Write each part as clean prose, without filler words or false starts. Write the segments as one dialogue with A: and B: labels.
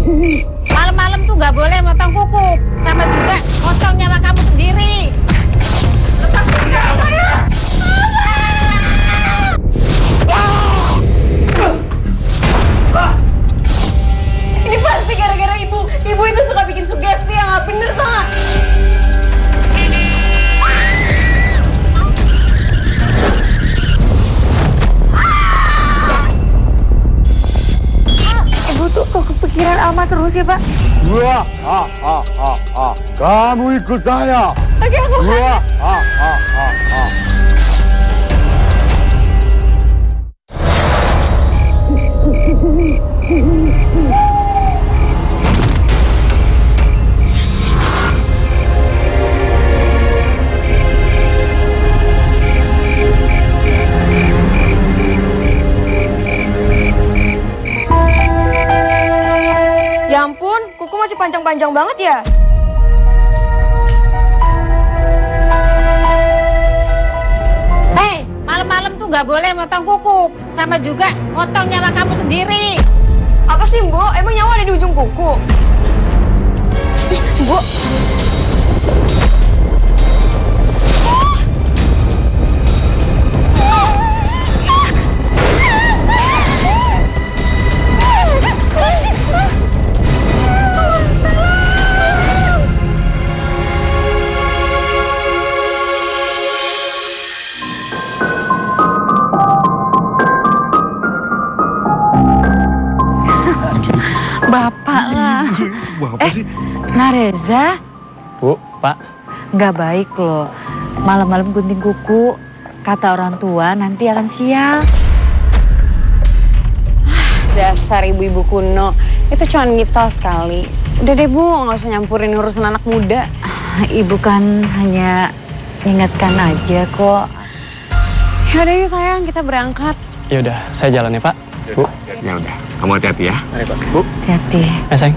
A: Malam-malam tuh nggak boleh motong kuku, sama juga motong nyawa kamu sendiri. Lepasin saya!
B: Ini pasti gara-gara ibu. Ibu itu suka bikin sugesti yang nggak bener, tau nggak? Ibu tuh kok kepikiran Alma terus ya, Pak?
C: Wah, kamu ikut saya.
B: Oke, aku
C: Wah,
B: Ya ampun, kuku masih panjang-panjang banget ya?
A: Hei, malam-malam tuh nggak boleh motong kuku, sama juga motong nyawa kamu sendiri.
B: Apa sih, Mbok? Emang nyawa ada di ujung kuku? Ih, Mbok.
D: Bapak lah.
C: apa sih?
D: Nareza,
E: Bu, Pak.
D: nggak baik loh. Malam-malam gunting kuku, kata orang tua nanti akan sial.
B: Dasar ibu-ibu kuno, itu cuma mitos kali. Udah deh Bu, nggak usah nyampurin urusan anak muda.
D: Ibu kan hanya ingatkan aja kok.
B: Yaudah yuk sayang, kita berangkat.
E: Ya udah, saya jalan ya, Pak. Bu.
C: Ya udah, kamu hati-hati ya.
E: Mari, Pak. Bu.
D: Hati-hati.
E: Sayang.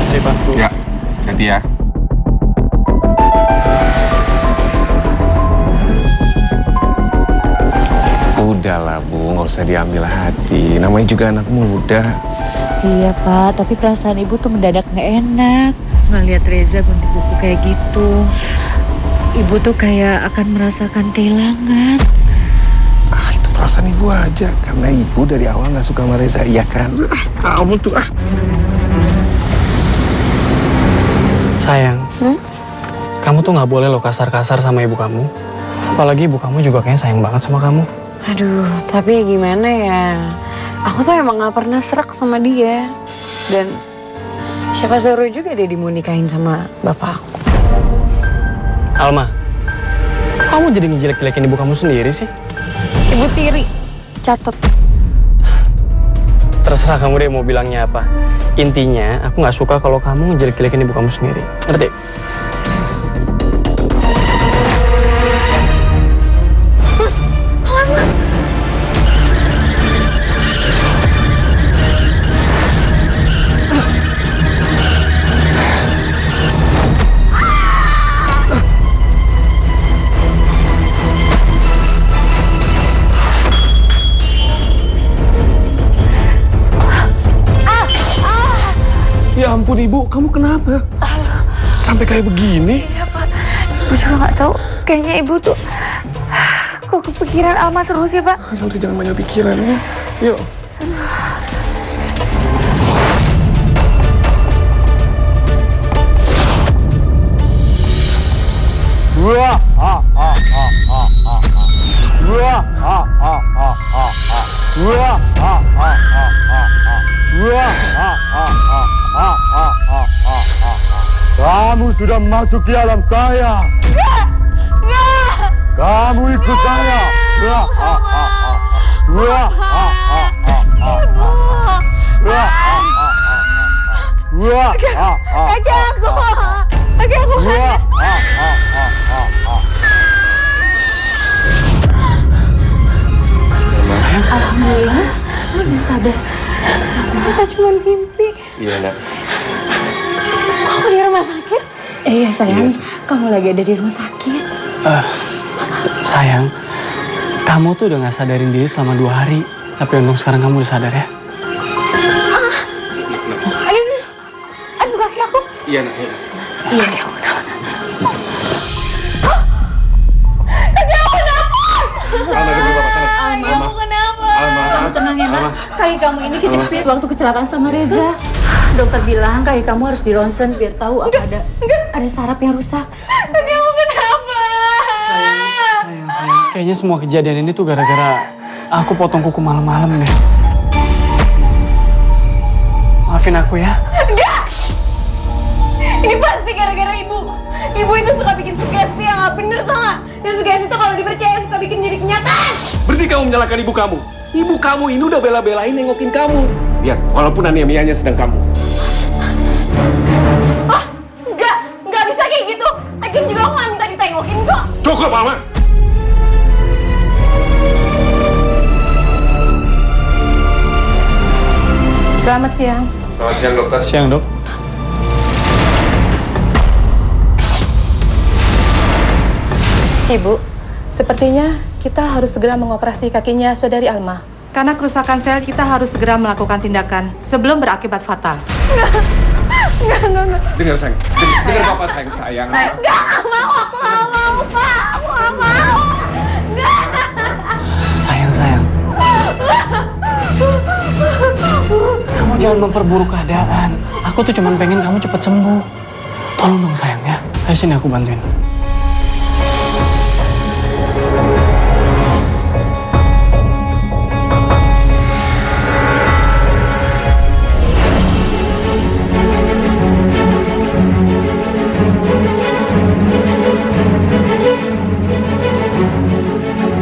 E: Mari, Pak. Bu.
C: Ya, hati ya. Udahlah Bu, nggak usah diambil hati. Namanya juga anak muda.
D: Iya Pak, tapi perasaan ibu tuh mendadak nggak enak. Ngeliat Reza gunting kuku kayak gitu. Ibu tuh kayak akan merasakan kehilangan.
C: Ah, itu perasaan ibu aja. Karena ibu dari awal nggak suka sama Reza, iya kan? Kamu tuh
E: Sayang. Kamu tuh nggak boleh loh kasar-kasar sama ibu kamu. Apalagi ibu kamu juga kayaknya sayang banget sama kamu.
B: Aduh, tapi ya gimana ya? Aku tuh emang gak pernah serak sama dia. Dan siapa suruh juga dia mau nikahin sama bapak aku.
E: Alma, kok kamu jadi ngejelek-jelekin ibu kamu sendiri sih?
B: Ibu tiri, catet.
E: Terserah kamu deh mau bilangnya apa. Intinya, aku nggak suka kalau kamu ngejelek-jelekin ibu kamu sendiri. Ngerti?
C: Ya ampun ibu, kamu kenapa? Sampai kayak begini?
D: Iya Pak, ibu juga nggak tahu. Kayaknya ibu tuh kok kepikiran Alma terus ya Pak.
C: Ya udah jangan banyak pikiran ya. Yuk. Wah, kamu sudah masuk ke alam saya. Kamu ikut saya.
B: Kakek aku mana?
D: Alhamdulillah, sudah sadar.
B: Kita cuma mimpi.
C: Iya nak.
B: Aku di rumah sakit.
D: Iya sayang, kamu lagi ada di rumah sakit.
E: Sayang, Kamu tuh udah gak sadarin diri selama 2 hari. Tapi untung sekarang kamu udah sadar ya.
B: Aduh kaki aku.
C: Iya, nak.
B: Iya, kaki aku kenapa?
C: Alma, dulu Bapak, tenang.
B: Kamu kenapa?
C: Alma.
D: Tenang ya, Nak. Kaki kamu ini kejepit waktu kecelakaan sama Reza. Dokter bilang kaki kamu harus dironsen biar tahu apa ada saraf yang rusak.
B: Kaki aku kenapa?
E: Sayang. Kayaknya semua kejadian ini tuh gara-gara aku potong kuku malam-malam deh. Maafin aku ya.
B: Enggak! Ini pasti gara-gara ibu. Ibu itu suka bikin sugesti yang gak bener, tau gak? Dan sugesti itu kalau dipercaya suka bikin jadi kenyataan.
C: Berhenti kamu menyalahkan ibu kamu. Ibu kamu ini udah bela-belain nengokin kamu. Lihat, walaupun anemia-nya sedang kambuh.
B: Ah, enggak bisa kayak gitu. Lagian juga aku gak minta ditengokin kok.
C: Cukup, Alma.
B: Selamat siang.
C: Selamat siang, dokter.
E: Siang, Dok.
F: Ibu, sepertinya kita harus segera mengoperasi kakinya saudari Alma. Karena kerusakan sel, kita harus segera melakukan tindakan sebelum berakibat fatal.
B: Enggak.
C: Dengar, sayang. Dengar Bapak, sayang.
B: Enggak mau, aku gak mau, Pak. Aku gak mau. Enggak.
E: Sayang. Kamu jangan memperburuk keadaan. Aku tuh cuma pengen kamu cepet sembuh. Tolong dong sayang ya. Ayo sini aku bantuin.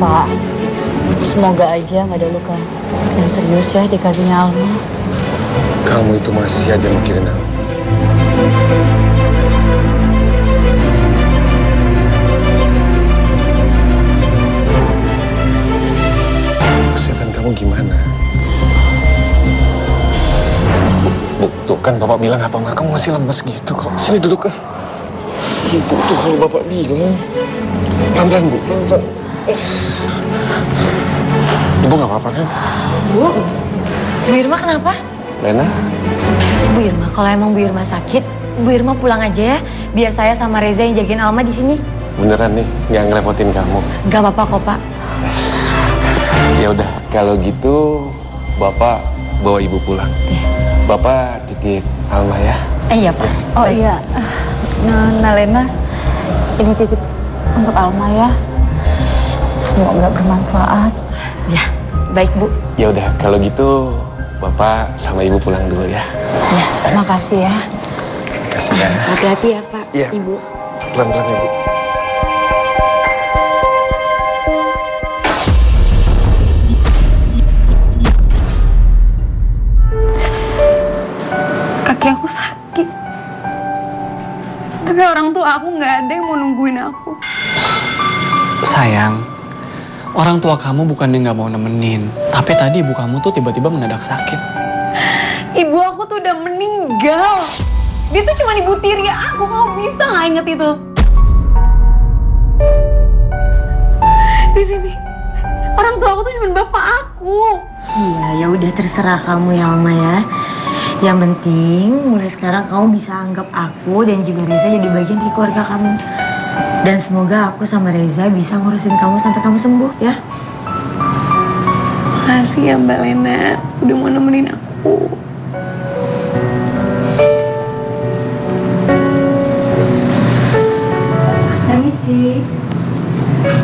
D: Pak, semoga aja nggak ada luka yang serius ya di kakinya Alma.
C: Kamu itu masih aja mikirin aku. Kesehatan kamu gimana? Bu, tuh kan Bapak bilang apa kamu masih lemes gitu kok. Sini duduk kan. Ibu tuh kalau Bapak bilang. Pelan-pelan, Bu. Pelan-pelan. Ibu nggak apa-apa kan?
B: Bu Irma kenapa?
C: Lena?
B: Bu Irma, kalau emang Bu Irma sakit, Bu Irma pulang aja ya. Biar saya sama Reza yang jagain Alma di sini.
C: Beneran nih, nggak ngerepotin kamu.
B: Gak apa-apa kok, Pak.
C: Ya udah, kalau gitu Bapak bawa Ibu pulang. Bapak titip Alma ya.
B: Iya, Pak.
D: Oh iya, Nona Lena, ini titip untuk Alma ya. Semoga bermanfaat.
B: Ya, baik Bu.
C: Ya udah, kalau gitu Bapak sama Ibu pulang dulu ya.
B: Ya, makasih ya.
C: Kasih ya.
B: Hati-hati ya, Pak.
C: Iya.
B: Ibu.
C: Pelan-pelan ya, Bu.
B: Kaki aku sakit. Tapi orang tua aku nggak ada yang mau nungguin aku.
E: Sayang, orang tua kamu bukannya nggak mau nemenin, tapi tadi ibu kamu tuh tiba-tiba mendadak sakit.
B: Ibu aku tuh udah meninggal. Dia tuh cuma ibu tiri aku. Kamu bisa nggak inget itu? Di sini, orang tua aku tuh cuma bapak aku.
G: Iya, ya udah terserah kamu ya Alma ya. Yang penting mulai sekarang kamu bisa anggap aku dan juga Reza jadi bagian dari keluarga kamu. Dan semoga aku sama Reza bisa ngurusin kamu sampai kamu sembuh ya.
B: Makasih ya Mbak Lena, udah mau nemenin aku.
G: Permisi.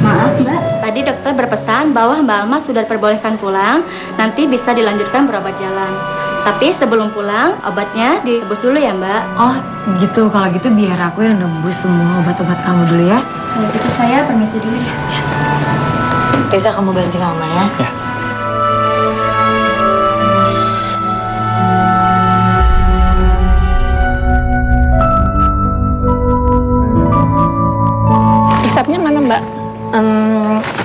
G: Maaf Mbak.
H: Tadi dokter berpesan bahwa Mbak Alma sudah diperbolehkan pulang, nanti bisa dilanjutkan berobat jalan. Tapi sebelum pulang, obatnya ditebus dulu ya Mbak.
G: Oh gitu, kalau gitu biar aku yang nebus semua obat-obat kamu dulu ya.
H: Kalau gitu saya permisi dulu ya.
G: Reza kamu bantu Alma ya.
E: Ya.
B: Resepnya mana Mbak?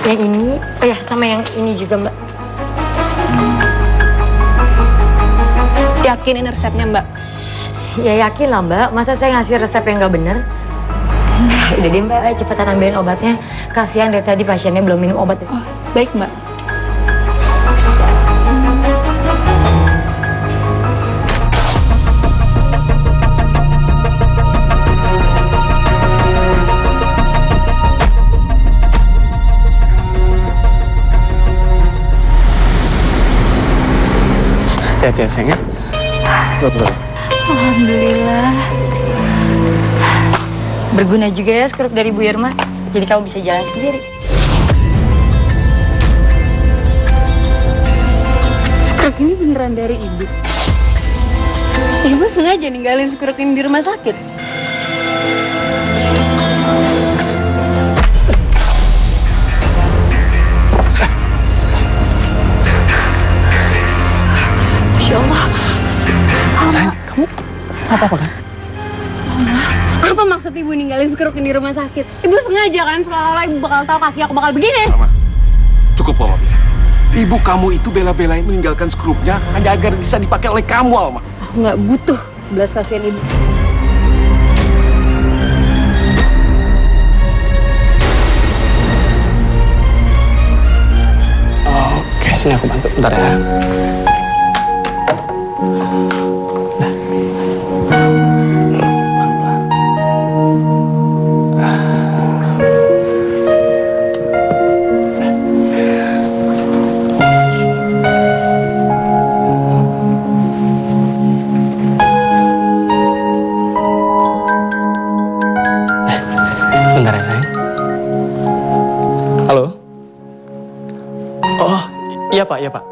G: Yang ini, oh ya sama yang ini juga Mbak.
B: Yakin ini resepnya Mbak?
G: Ya yakin lah Mbak, masa saya ngasih resep yang nggak bener? Udah deh Mbak, cepetan ambilin obatnya. Kasihan dari tadi pasiennya belum minum obat.
B: Oh,
F: Baik, Mbak.
E: Hati-hati ya sayang ya.
G: Alhamdulillah. Berguna juga ya skrup dari Bu Irma. Jadi kamu bisa jalan sendiri.
B: Skrup ini beneran dari ibu? Ibu sengaja ninggalin skrup ini di rumah sakit? Masya Allah.
E: Sayang, kamu apa-apa kan?
B: Apa maksud ibu ninggalin skrup ini di rumah sakit? Ibu sengaja kan seolah-olah ibu bakal tahu kaki aku bakal begini?
C: Mama, cukup Mama bilang. Ibu kamu itu bela-belain meninggalkan skrupnya hanya agar bisa dipakai oleh kamu, Alma.
B: Aku nggak butuh belas kasihan ibu.
E: Oke, sini aku bantu. Bentar ya. Bentar ya sayang. Halo? Oh, iya Pak, iya Pak.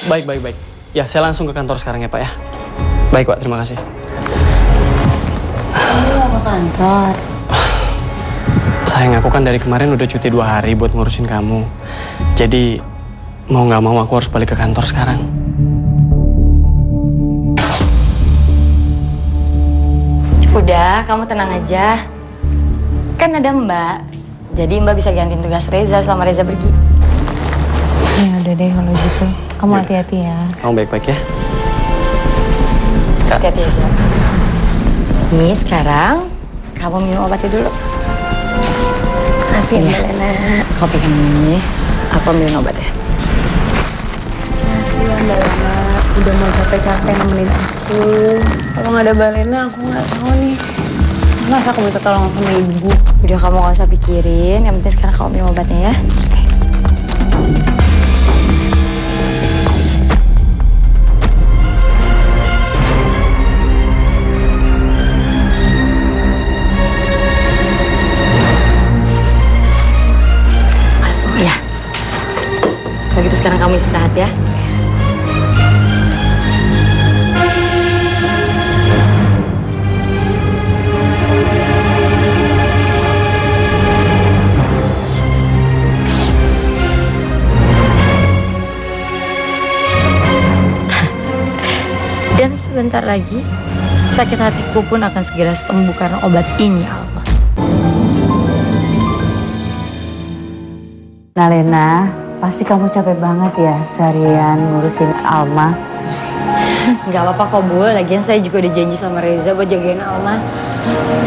E: Baik. Ya, saya langsung ke kantor sekarang ya Pak ya. Baik Pak, terima kasih.
G: Kamu mau ke kantor?
E: Sayang, aku kan dari kemarin udah cuti 2 hari buat ngurusin kamu. Jadi, mau nggak mau aku harus balik ke kantor sekarang.
G: Udah, kamu tenang aja. Kan ada Mbak. Jadi Mbak bisa gantiin tugas Reza selama Reza pergi.
D: Ya udah deh kalau gitu. Kamu hati-hati ya.
E: Kamu baik-baik ya.
G: Hati-hati aja. Nih sekarang kamu minum obatnya dulu. Kasih Mbak Lena. Kau pegang ini. Aku ambilin obatnya.
B: Makasih ya Mbak Lena, udah mau capek-capek nemenin aku. Kalau nggak ada Mbak Lena, aku nggak tahu nih. Masa aku minta tolong sama ibu?
G: Udah kamu gak usah pikirin. Yang penting sekarang kamu minum obatnya ya. Oke. Masuk ya. Kalau gitu sekarang kamu istirahat ya. Dan sebentar lagi, sakit hatiku pun akan segera sembuh karena obat ini, Alma.
D: Nah Lena, pasti kamu capek banget ya seharian ngurusin Alma.
G: Gak apa-apa kok Bu, lagian saya juga udah janji sama Reza buat jagain Alma.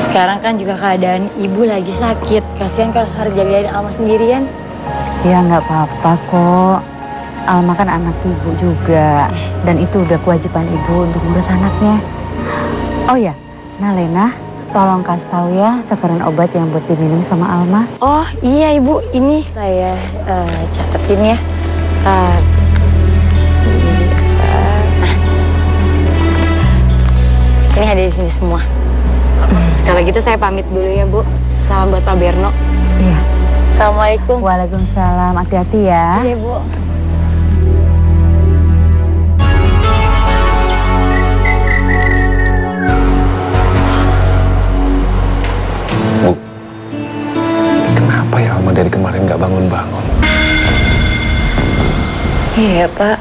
G: Sekarang kan juga keadaan ibu lagi sakit, kasihan kalau harus jagain Alma sendirian.
D: Ya nggak apa-apa kok. Alma kan anak ibu juga. Dan itu udah kewajiban ibu untuk ngurus anaknya. Oh ya, nah Lena, tolong kasih tahu ya takaran obat yang buat diminum sama Alma.
G: Oh iya Ibu, ini saya catetin ya. Ini ada di sini semua. Kalau gitu saya pamit dulu ya Bu. Salam buat Pak Berno.
D: Iya.
G: Assalamualaikum.
D: Waalaikumsalam, hati-hati ya.
G: Iya Bu.
C: Bu, kenapa ya Alma dari kemarin nggak bangun-bangun?
D: Iya Pak,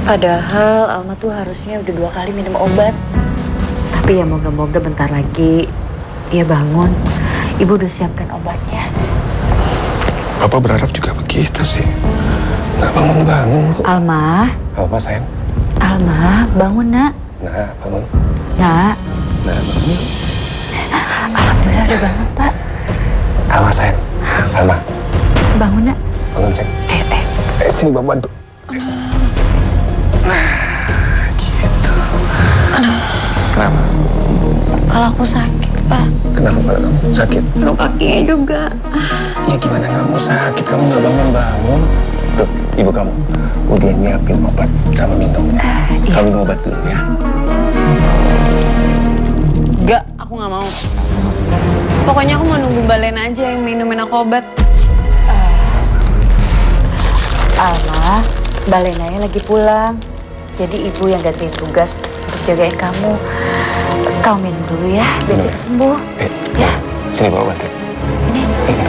D: padahal Alma tuh harusnya udah 2 kali minum obat. Tapi ya moga-moga bentar lagi dia bangun. Ibu udah siapkan obatnya.
C: Bapak berharap juga begitu sih. Nggak bangun-bangun.
D: Alma,
C: Alma sayang.
D: Alma, bangun nak.
C: Nah, bangun.
D: Nak,
C: Nah, bangun.
D: alhamdulillah udah bangun Pak.
C: Alma sayang. Alma.
D: Bangun nak.
C: bangun sayang. Sini Bapak bantu. Gitu. Kenapa?
B: Kalau aku sakit, Pak.
C: Kenapa kalau kamu sakit?
B: Aduh, kakinya juga.
C: Ya gimana kamu sakit? Kamu nggak bangun-bangun? Tuh, ibu kamu. Udah nyiapin obat sama minum. Kamu minum obat dulu ya.
B: Enggak, aku nggak mau. Pokoknya aku mau nunggu Mbak Lena aja yang minumin aku obat.
D: Alma, Mbak Lenanya lagi pulang. Jadi ibu yang gantiin tugas untuk jagain kamu. Kamu minum dulu ya, biar cepat sembuh. Ya.
C: Sini bawa obat ya.
D: Ini.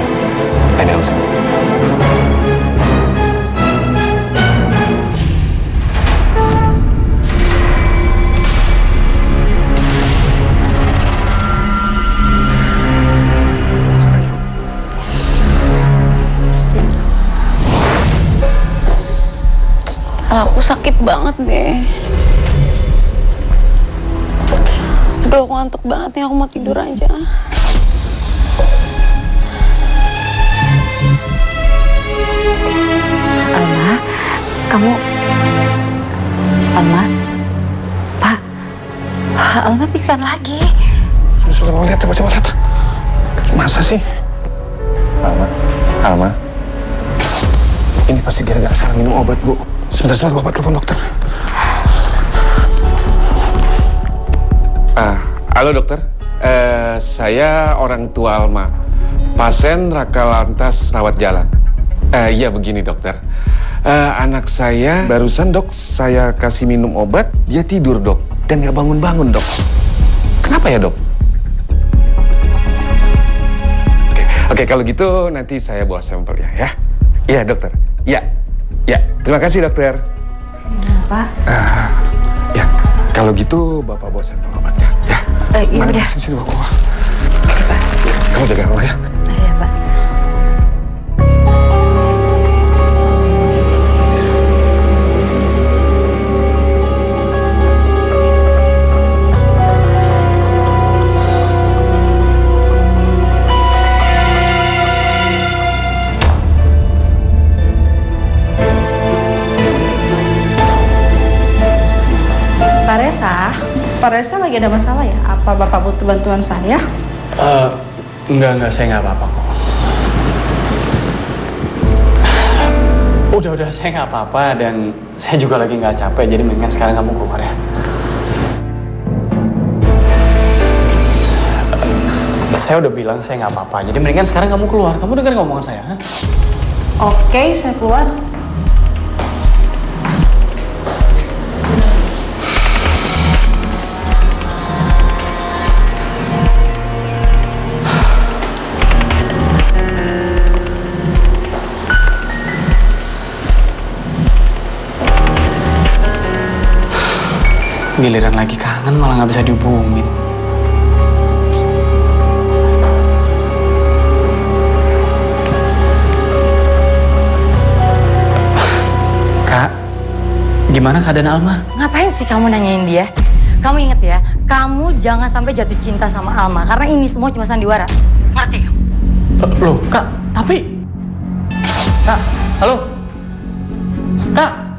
C: Minum sayang.
B: Aku sakit banget deh. Aduh, aku ngantuk banget nih. Aku mau tidur aja.
D: Alma, kamu... Alma? Pak, Alma pingsan lagi.
C: Sudah mau lihat, coba lihat. Masa sih? Alma. Ini pasti gara-gara salah minum obat, Bu. Sebentar, Bapak telepon dokter. Halo dokter, saya orang tua Alma, pasien Raka Lantas rawat jalan. Iya begini dokter, anak saya barusan dok, saya kasih minum obat, dia tidur dok, dan nggak bangun-bangun dok. Kenapa ya dok? Oke, kalau gitu nanti saya bawa sampelnya ya. Iya dokter, iya. Terima kasih dokter.
D: Pak.
C: Ya, kalau gitu Bapak bawa sampel obatnya, ya.
D: Iya
C: Mari,
D: udah.
C: sini Bapak. Kamu jaga Alma ya.
D: Iya, Pak.
F: Pak Reza lagi ada masalah ya? Apa Bapak butuh bantuan saya?
E: Enggak, saya nggak apa-apa kok. Udah, saya nggak apa-apa dan saya juga lagi nggak capek, jadi mendingan sekarang kamu keluar ya. Saya udah bilang saya nggak apa-apa, jadi mendingan sekarang kamu keluar. Kamu dengar ngomongan saya, ha?
F: Oke, saya keluar.
E: Giliran lagi kangen malah nggak bisa dihubungin. Kak, gimana keadaan Alma?
G: Ngapain sih kamu nanyain dia? Kamu inget ya, kamu jangan sampai jatuh cinta sama Alma. Karena ini semua cuma sandiwara. Ngerti?
E: Loh, Kak, tapi... Kak, halo? Kak?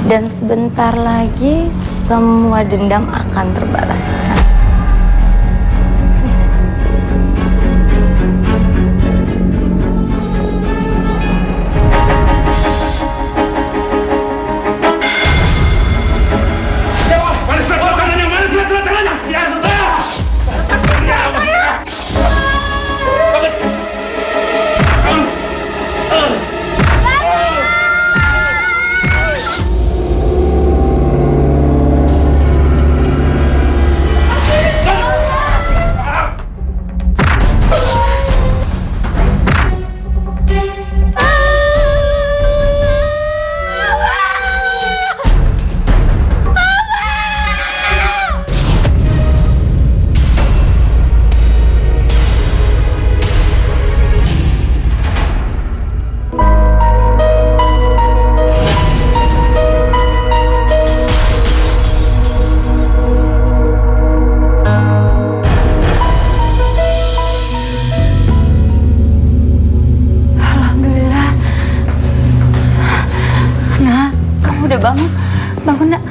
G: Dan sebentar lagi semua dendam akan terbalaskan.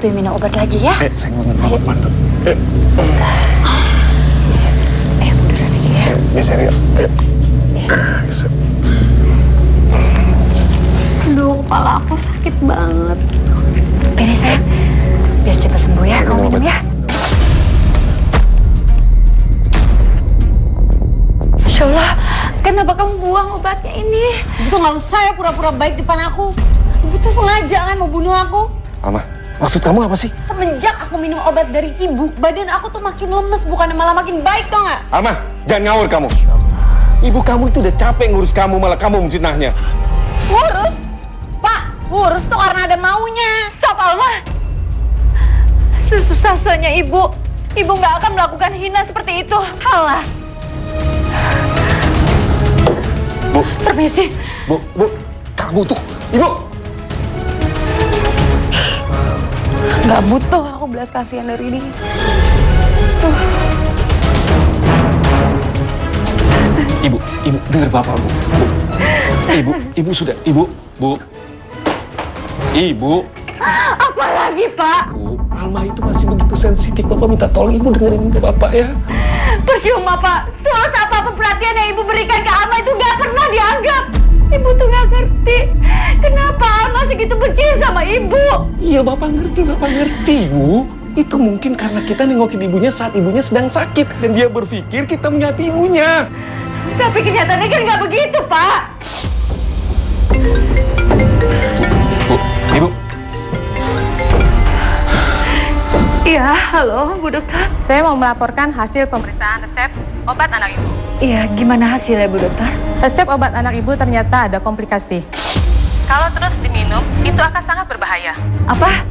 G: bantuin minum obat lagi ya.
C: Saya mau bantu.
G: Munduran lagi ya.
C: Geser ya. Geser.
B: Aduh, kepala aku sakit banget.
G: Ini sayang, biar cepat sembuh ya. Kamu minum ya. Masya Allah, kenapa kamu buang obatnya ini?
B: Ibu tuh nggak usah ya pura-pura baik depan aku. Ibu tuh sengaja kan mau bunuh aku.
C: Alma, maksud kamu apa sih?
B: Semenjak aku minum obat dari ibu, badan aku tuh makin lemes, bukannya malah makin baik, tau nggak?
C: Alma, jangan ngawur kamu. Ibu kamu itu udah capek ngurus kamu, malah kamu menfitnahnya.
B: Ngurus? Pak, ngurus tuh karena ada maunya.
I: Stop, Alma. Sesusah-susahnya ibu nggak akan melakukan hina seperti itu. Halah.
C: Bu.
I: Permisi.
C: Bu, kamu tuh, Ibu.
B: Nggak butuh aku belas kasihan dari dia.
C: Ibu, dengar Bapak, Bu. Ibu sudah, Ibu.
I: Apa lagi, Pak?
C: Bu, Alma itu masih begitu sensitif. Bapak minta tolong Ibu dengerin Bapak ya.
I: Percuma, Pak. Tulus apapun perhatian yang Ibu berikan ke Alma itu nggak pernah dianggap. Ibu tuh nggak ngerti kenapa Alma segitu benci sama Ibu.
C: Iya, Bapak ngerti, Bu. Itu mungkin karena kita nengokin ibunya saat ibunya sedang sakit. Dan dia berpikir kita menyakiti ibunya.
I: Tapi kenyataannya kan nggak begitu, Pak.
C: Bu, Ibu.
I: Iya, halo Bu Dokter.
F: Saya mau melaporkan hasil pemeriksaan resep obat anak ibu.
I: Iya, gimana hasilnya Bu Dokter?
F: Resep obat anak ibu ternyata ada komplikasi. Kalau terus diminum, itu akan sangat berbahaya.
I: Apa?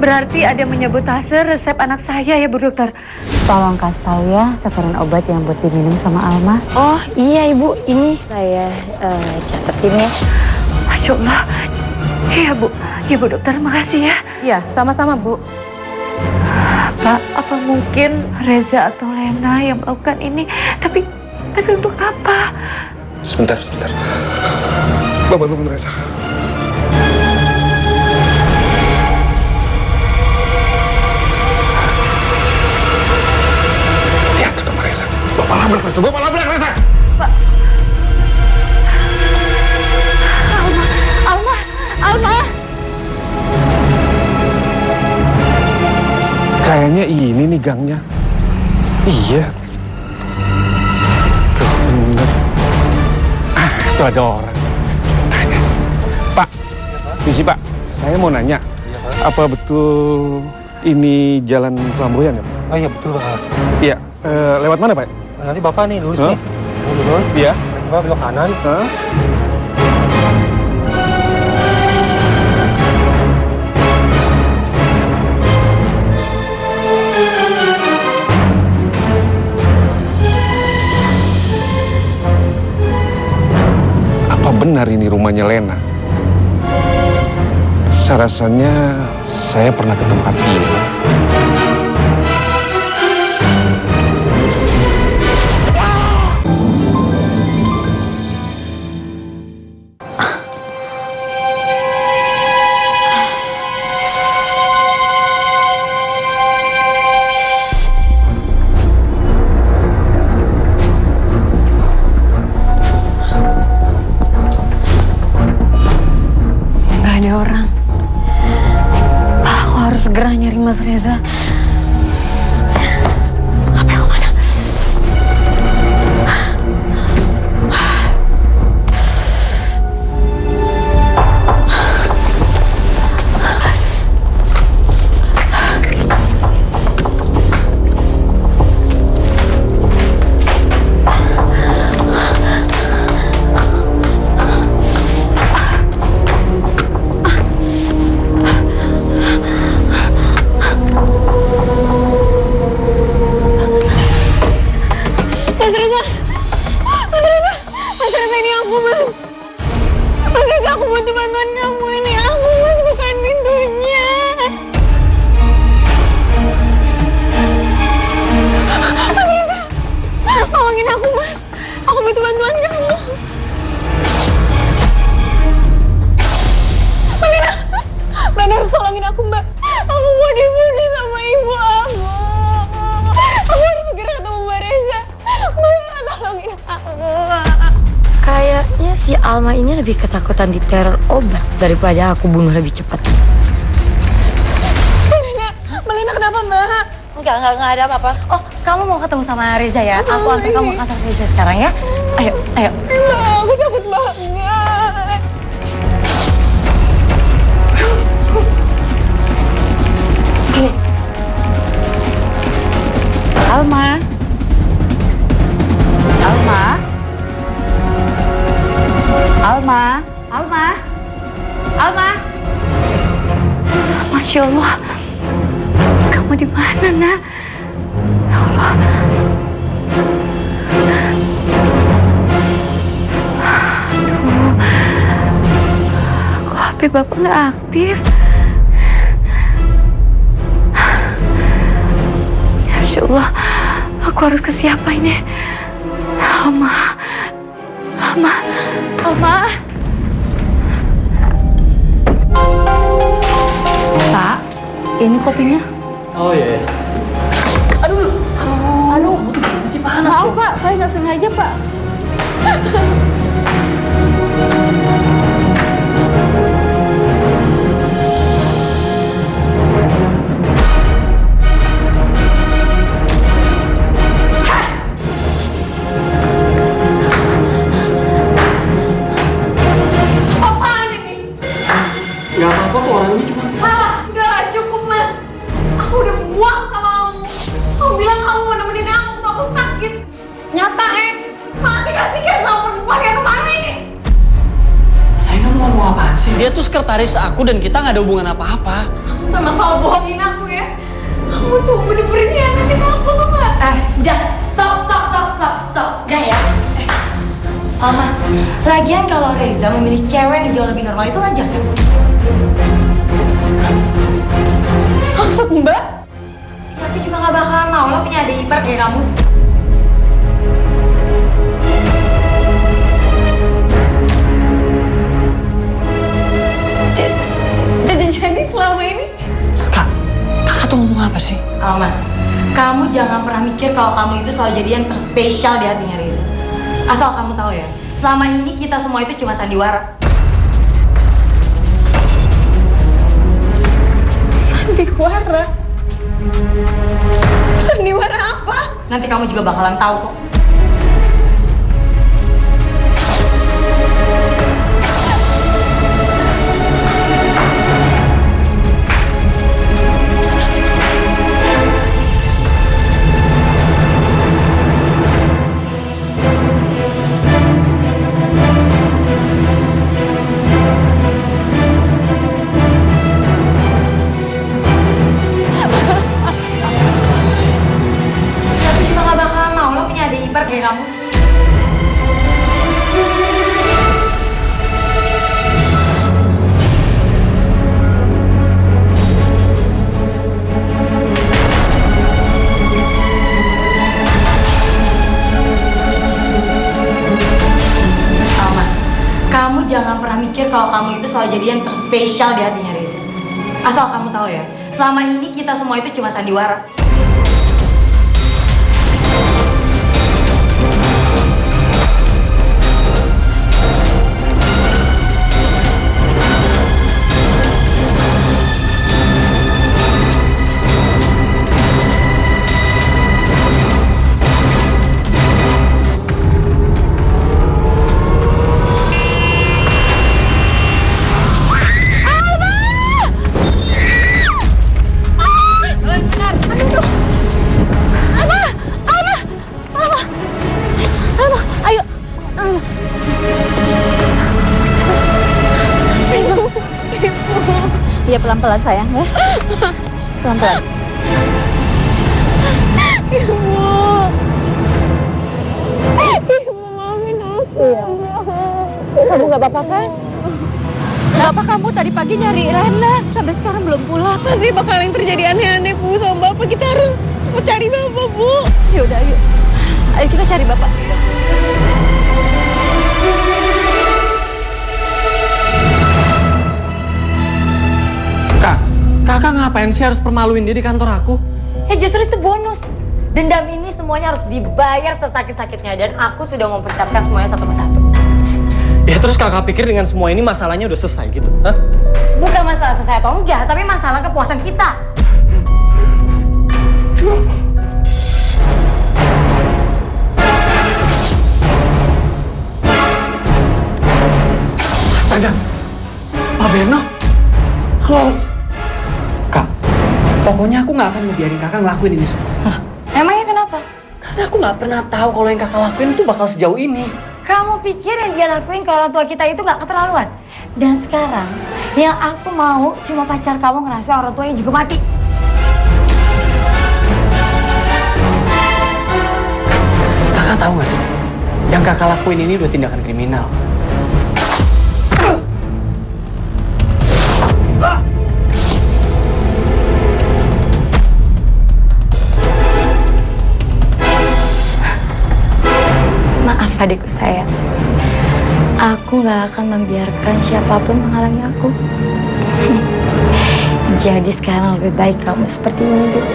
I: Berarti ada menyabotase resep anak saya ya Bu Dokter?
D: Tolong kasih tahu ya takaran obat yang buat diminum sama Alma.
G: Oh iya Ibu, ini saya catetin ya.
I: Masya Allah. Iya Bu, Dokter, makasih ya.
F: Iya, sama-sama Bu.
I: Pak, apa mungkin Reza atau Lena yang melakukan ini? Tapi untuk apa?
C: Sebentar. Bapak tunggu Reza. Lihat tuh sama Reza. Bapak labrak Reza.
I: Pak. Alma.
C: Kayaknya ini nih gangnya. Iya. Tuh bener. Tuh ada orang. Tanya. Pak, misi Pak, saya mau nanya. Apa betul ini jalan Pelamboyan ya Pak?
J: Oh iya betul Pak.
C: Iya, lewat mana Pak?
J: Nanti Bapak nih lurus nih. Lurus.
C: Iya.
J: Bapak belok kanan.
C: Apa benar ini rumahnya Lena? Rasanya saya pernah ke tempat ini.
B: Nggak ada orang. Aku harus segera nyari Mas Reza. Apa yang mana?
G: Alma ini lebih ketakutan diteror obat daripada aku bunuh lebih cepat.
B: Malena kenapa, Mbak?
G: Enggak ada apa-apa. Oh, kamu mau ketemu sama Reza ya? Aku antar kamu ke kantor Reza sekarang ya. Ayo.
B: Aku takut banget.
D: Alma. Masya Allah. Kamu di mana, Nak? Ya Allah. Aduh. Kok HP Bapak nggak aktif? Masya Allah. Aku harus ke siapa ini? Alma. Pak, ini kopinya.
E: Oh iya.
D: Aduh,
E: Masih panas
D: maaf Pak, saya nggak sengaja Pak.
E: Gak apa-apa kok, orang ini cuma...
B: Udah cukup, Mas. Aku udah muak sama kamu. Kamu bilang kamu mau nemenin aku waktu aku sakit. Nyata, masih kasihan sama perempuan yang kemarin ini.
E: Saya nggak mau ngomong apaan sih. Dia tuh sekretaris aku dan kita nggak ada hubungan apa-apa.
B: Sama selalu bohongin aku ya. Kamu tuh bener-bener nyianatin aku, Mbak.
G: Udah, stop. Udah ya. Alma, lagian kalau Reza memilih cewek yang jauh lebih normal itu wajar kan?
B: Maksud Mbak?
G: Tapi juga gak bakalan mau lah punya adik ipar kayak kamu.
B: Jadi selama ini
E: Kakak tuh ngomong apa sih?
G: Alma, kamu jangan pernah mikir kalau kamu itu selalu jadi yang terspesial di hatinya Reza. Asal kamu tahu ya, selama ini kita semua itu cuma sandiwara.
B: Sandiwara? Sandiwara apa?
G: Nanti kamu juga bakalan tahu kok. Kayak kamu. Alma, kamu jangan pernah mikir kalau kamu itu selalu jadi yang terspesial di hatinya Reza. Asal kamu tahu ya, selama ini kita semua itu cuma sandiwara.
D: Iya, pelan-pelan sayang ya. Pelan-pelan.
B: Ibu, maafin aku.
D: Kamu nggak apa-apa kan? Bapak kamu tadi pagi nyari Lena, sampai sekarang belum pulang.
B: Pasti bakal yang terjadi aneh-aneh, Bu, sama Bapak. Kita harus cari Bapak, Bu.
D: Ya udah, ayo. Ayo kita cari Bapak.
E: Kakak ngapain sih harus permaluin dia di kantor aku?
G: Ya justru itu bonus. Dendam ini semuanya harus dibayar sesakit-sakitnya dan aku sudah mempersiapkan semuanya satu persatu.
E: Ya terus kakak pikir dengan semua ini masalahnya udah selesai gitu? Hah?
G: Bukan masalah selesai atau enggak, tapi masalah kepuasan kita.
E: Astaga, Pak Berno. Halo. Kak, pokoknya aku nggak akan ngebiarin kakak ngelakuin ini semua.
G: Hah? Emangnya kenapa?
E: Karena aku nggak pernah tahu kalau yang kakak lakuin itu bakal sejauh ini.
G: Kamu pikir yang dia lakuin ke orang tua kita itu gak keterlaluan? Dan sekarang, yang aku mau cuma pacar kamu ngerasain orang tuanya juga mati.
E: Kakak tahu nggak sih? Yang kakak lakuin ini udah tindakan kriminal.
G: Maaf adikku sayang, aku gak akan membiarkan siapapun menghalangi aku. Jadi sekarang lebih baik kamu seperti ini dulu.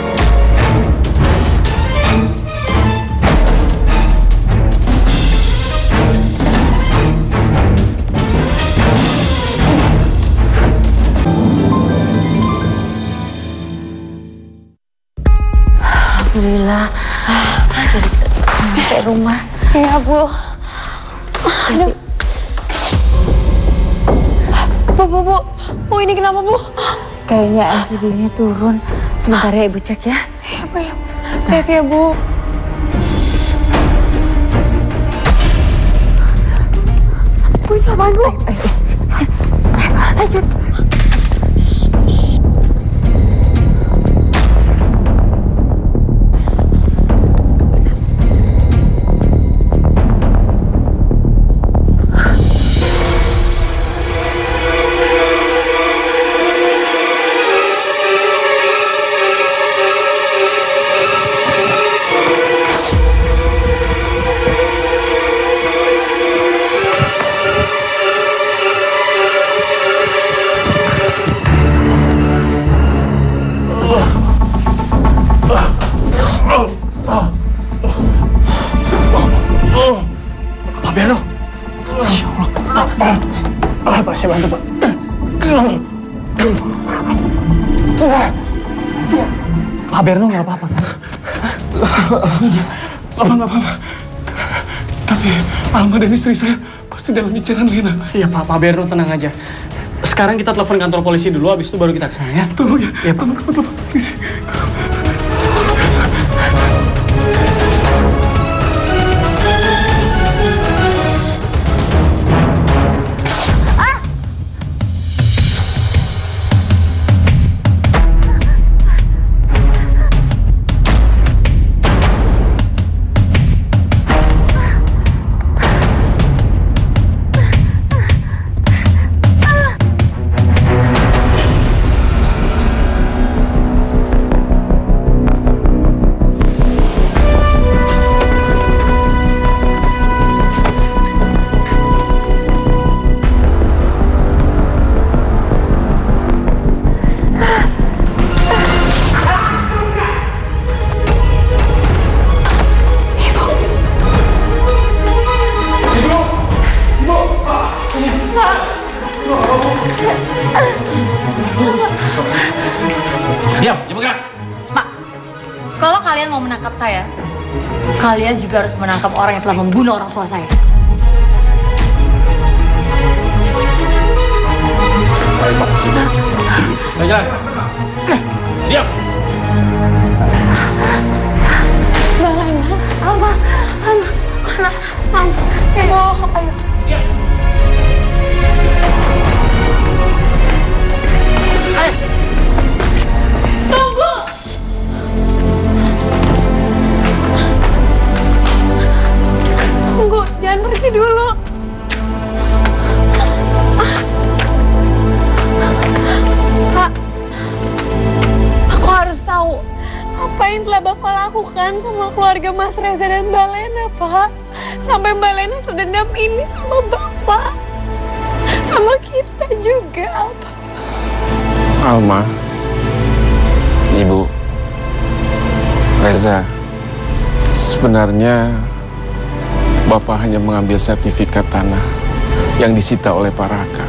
G: Alhamdulillah, jadi sampai rumah.
B: Ya, Bu. Aduh. Bu, ini kenapa, Bu?
D: Kayaknya NCB-nya turun. Sebentar ya Ibu cek ya.
B: Ya, Bu, ya. Hati-hati ya, Bu. Bu, ini apaan, Bu?
D: Ayo, sini.
B: Ayo.
E: Pak Berno. Insya Allah. Pak, saya bantu, Pak. Pak Berno nggak apa-apa, kan?
C: Nggak apa-apa. Tapi Alma dan istri saya pasti dalam inceran Lena.
E: Iya, Pak Berno tenang aja. Sekarang kita telepon kantor polisi dulu, habis itu baru kita ke sana ya.
C: Tolong ya.
E: Iya, Pak.
C: Telepon polisi.
A: Diam, jangan bergerak.
G: Pak, kalau kalian mau menangkap saya, kalian juga harus menangkap orang yang telah membunuh orang tua saya.
A: Ayo jalan. Diam.
B: Alma. Ibu, ayo.
A: Diam.
B: Tunggu. Tunggu, jangan pergi dulu. Pak, aku harus tahu apa yang telah Bapak lakukan sama keluarga Mas Reza dan Mbak Lena, Pak. Sampai Mbak Lena sedendam ini sama Bapak. Sama kita juga, Pak.
C: Alma, Ibu, Reza, sebenarnya Bapak hanya mengambil sertifikat tanah yang disita oleh Pak Raka.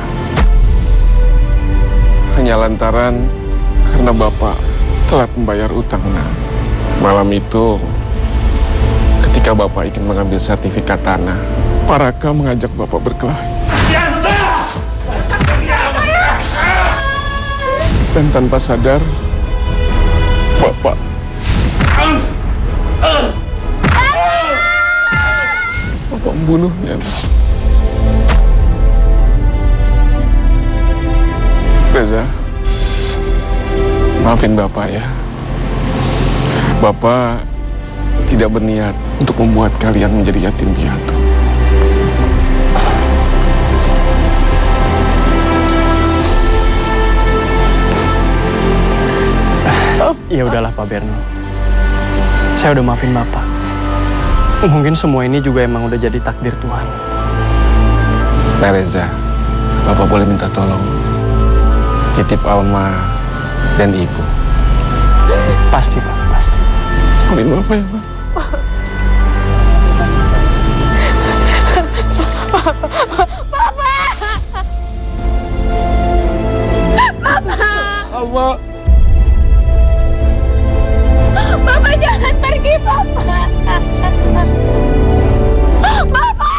C: Hanya lantaran karena Bapak telat membayar utang, Nak. Malam itu, ketika Bapak ingin mengambil sertifikat tanah, Pak Raka mengajak Bapak berkelahi. Dan tanpa sadar, Bapak membunuhnya. Reza, maafin Bapak ya. Bapak tidak berniat untuk membuat kalian menjadi yatim piatu.
E: Ya udahlah Pak Berno. Saya udah maafin Bapak. Mungkin semua ini juga emang udah jadi takdir Tuhan.
C: Nah Reza, Bapak boleh minta tolong titip Alma dan Ibu.
E: Pasti Pak, pasti.
C: Amin Bapak ya Pak. Alma.
B: Bapak jangan pergi, Bapak. Bapak!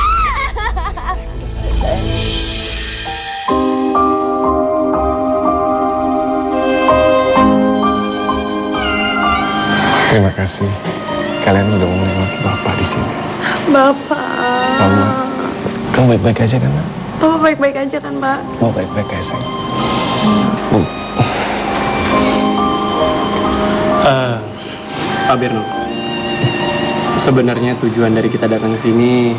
C: Terima kasih. Kalian udah mau menengok Bapak di sini.
B: Bapak.
C: Alma, kamu baik-baik aja kan, Nak?
B: Bapak baik-baik aja kan, Pak?
C: Mau baik-baik aja, sayang. Bu.
E: Pak Berno, sebenarnya tujuan dari kita datang ke sini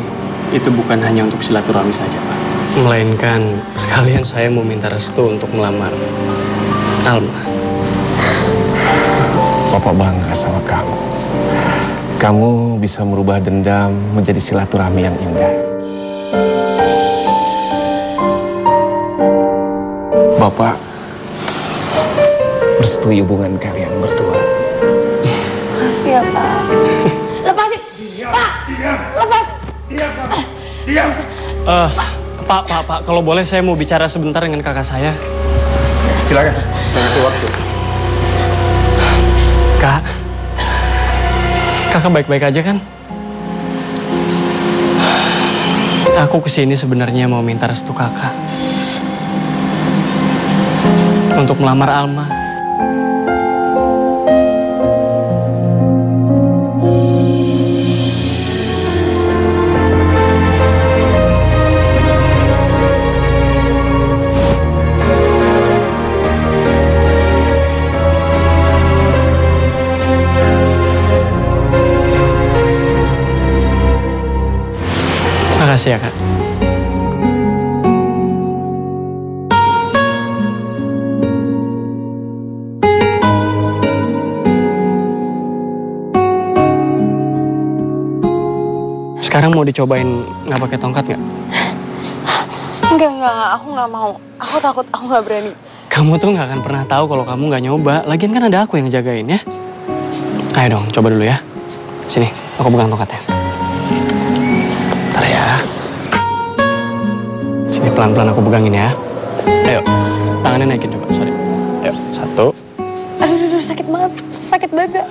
E: itu bukan hanya untuk silaturahmi saja, Pak. Melainkan sekalian saya mau minta restu untuk melamar Alma.
C: Bapak bangga sama kamu. Kamu bisa merubah dendam menjadi silaturahmi yang indah. Bapak merestui hubungan kalian berdua.
B: Makasih ya, Pak. Lepasin! Pak! Lepasin!
E: Pak, kalau boleh saya mau bicara sebentar dengan kakak saya.
J: Silakan, saya kasih waktu.
E: Kakak baik-baik aja kan? Aku kesini sebenarnya mau minta restu kakak untuk melamar Alma. Makasih ya, Kak. Sekarang mau dicobain nggak pakai tongkat nggak?
B: Enggak, aku nggak mau. Aku takut, aku nggak berani.
E: Kamu tuh nggak akan pernah tahu kalau kamu nggak nyoba. Lagian kan ada aku yang jagain ya. Ayo dong, coba dulu ya. Sini, aku pegang tongkatnya. Bentar ya. Sini pelan-pelan aku pegangin ya. Ayo, tangannya naikin coba, sorry. Ayo, 1.
B: Aduh, sakit banget.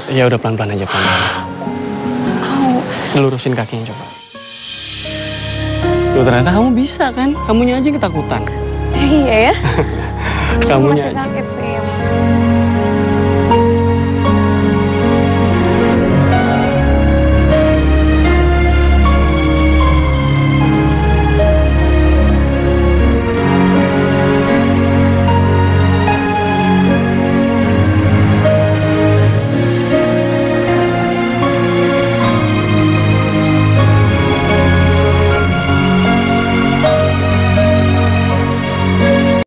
E: Ya udah pelan-pelan aja, pelan-pelan. Lurusin kakinya coba. Tuh ternyata kamu bisa kan? Kamunya aja yang ketakutan.
B: Iya ya?
E: Kamunya
B: masih
E: aja.
B: sakit sih.